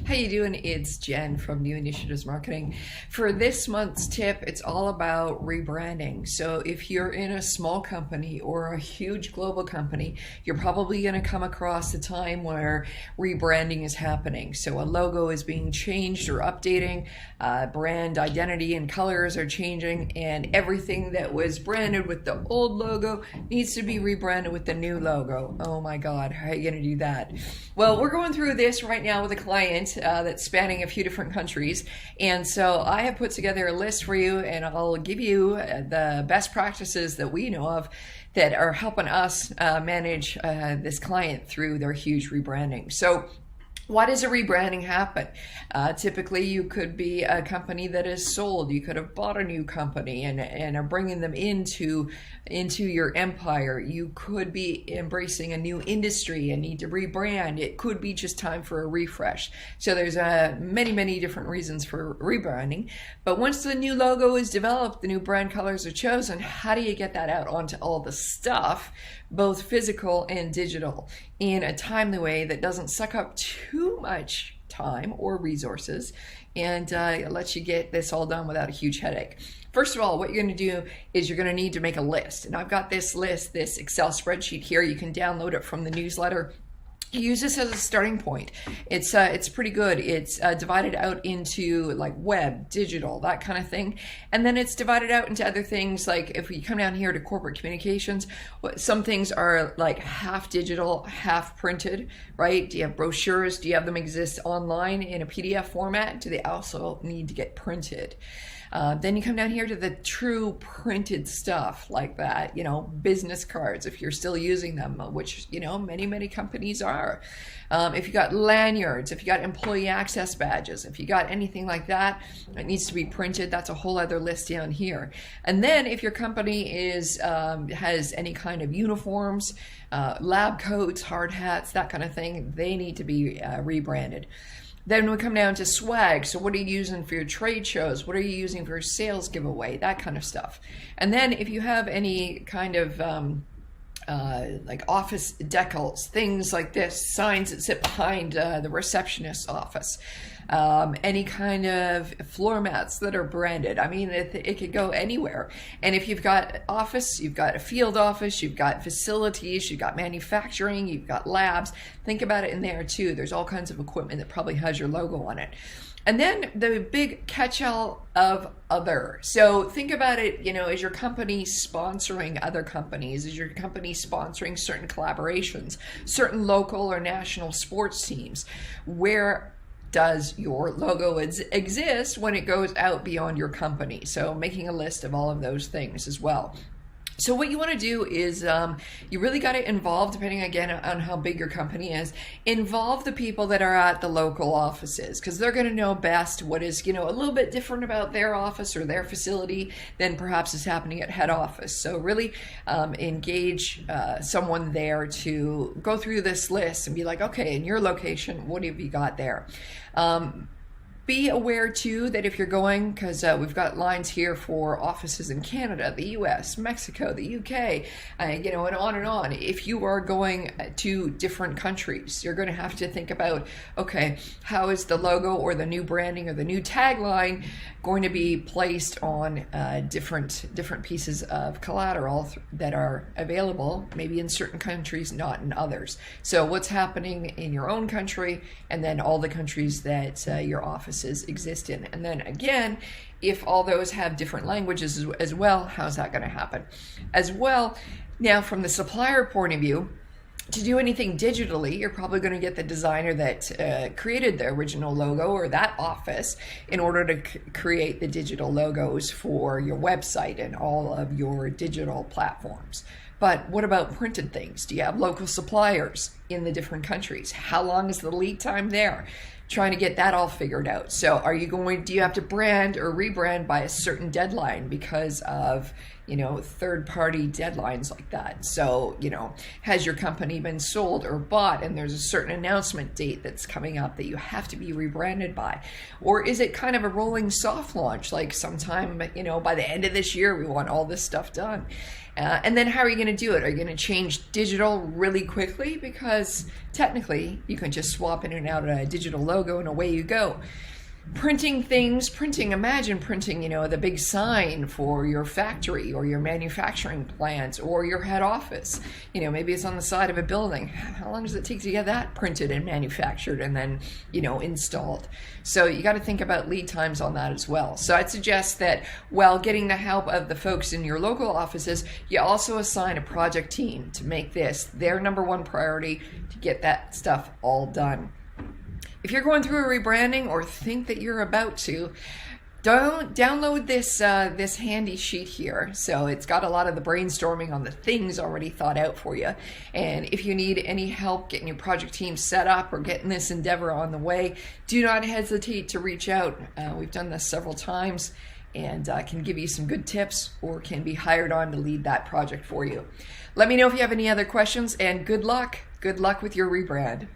How you doing? It's Jen from New Initiatives Marketing. For this month's tip, it's all about rebranding. So if you're in a small company or a huge global company, you're probably going to come across a time where rebranding is happening. So a logo is being changed or updating, brand identity and colors are changing, and everything that was branded with the old logo needs to be rebranded with the new logo. Oh my God, how are you going to do that? Well, we're going through this right now with a client that's spanning a few different countries, and so I have put together a list for you, and I'll give you the best practices that we know of that are helping us manage this client through their huge rebranding. So why does a rebranding happen? Typically, you could be a company that is sold. You could have bought a new company and are bringing them into your empire. You could be embracing a new industry and need to rebrand. It could be just time for a refresh. So there's many different reasons for rebranding. But once the new logo is developed, the new brand colors are chosen, how do you get that out onto all the stuff, both physical and digital, in a timely way that doesn't suck up too much time or resources and lets you get this all done without a huge headache? First of all, what you're going to do is you're going to need to make a list. And I've got this list, this Excel spreadsheet here. You can download it from the newsletter. Use this as a starting point. It's pretty good. It's divided out into like web, digital, that kind of thing. And then it's divided out into other things. Like if we come down here to corporate communications, some things are like half digital, half printed, right? Do you have brochures? Do you have them exist online in a PDF format? Do they also need to get printed? Then you come down here to the true printed stuff like that, business cards, if you're still using them, which, many companies are. If you got lanyards, if you got employee access badges, if you got anything like that, it needs to be printed. That's a whole other list down here. And then if your company has any kind of uniforms, lab coats, hard hats, that kind of thing, they need to be rebranded. Then we come down to swag. So what are you using for your trade shows? What are you using for your sales giveaway? That kind of stuff. And then if you have any kind of like office decals, things like this, signs that sit behind the receptionist's office, any kind of floor mats that are branded. I mean, it could go anywhere. And if you've got office, you've got a field office, you've got facilities, you've got manufacturing, you've got labs, think about it in there too. There's all kinds of equipment that probably has your logo on it. And then the big catch-all of other. So think about it, is your company sponsoring other companies? Is your company sponsoring certain collaborations, certain local or national sports teams? Where does your logo exist when it goes out beyond your company? So making a list of all of those things as well. So what you want to do is you really got to involve, depending again on how big your company is, involve the people that are at the local offices, because they're going to know best what is a little bit different about their office or their facility than perhaps is happening at head office. So really engage someone there to go through this list and be like, okay, in your location, what have you got there? Be aware too that if you're going, because we've got lines here for offices in Canada, the US, Mexico, the UK, and on and on. If you are going to different countries, you're going to have to think about, okay, how is the logo or the new branding or the new tagline going to be placed on different pieces of collateral that are available, maybe in certain countries, not in others. So what's happening in your own country, and then all the countries that your offices exist in. And then again, if all those have different languages as well, how's that going to happen? As well, now from the supplier point of view, to do anything digitally, you're probably going to get the designer that created the original logo or that office in order to create the digital logos for your website and all of your digital platforms. But what about printed things? Do you have local suppliers in the different countries? How long is the lead time there? Trying to get that all figured out. So do you have to brand or rebrand by a certain deadline because of, third-party deadlines like that? So, has your company been sold or bought and there's a certain announcement date that's coming up that you have to be rebranded by? Or is it kind of a rolling soft launch, like sometime, by the end of this year, we want all this stuff done? And then how are you going to going to do it? Are you going to change digital really quickly? Because technically you can just swap in and out a digital logo and away you go. Printing things, imagine printing, the big sign for your factory or your manufacturing plant or your head office. Maybe it's on the side of a building. How long does it take to get that printed and manufactured and then, installed? So you got to think about lead times on that as well. So I'd suggest that while getting the help of the folks in your local offices, you also assign a project team to make this their number one priority to get that stuff all done. If you're going through a rebranding or think that you're about to, don't download this handy sheet here. So it's got a lot of the brainstorming on the things already thought out for you. And if you need any help getting your project team set up or getting this endeavor on the way, do not hesitate to reach out. We've done this several times and can give you some good tips or can be hired on to lead that project for you. Let me know if you have any other questions, and good luck. Good luck with your rebrand.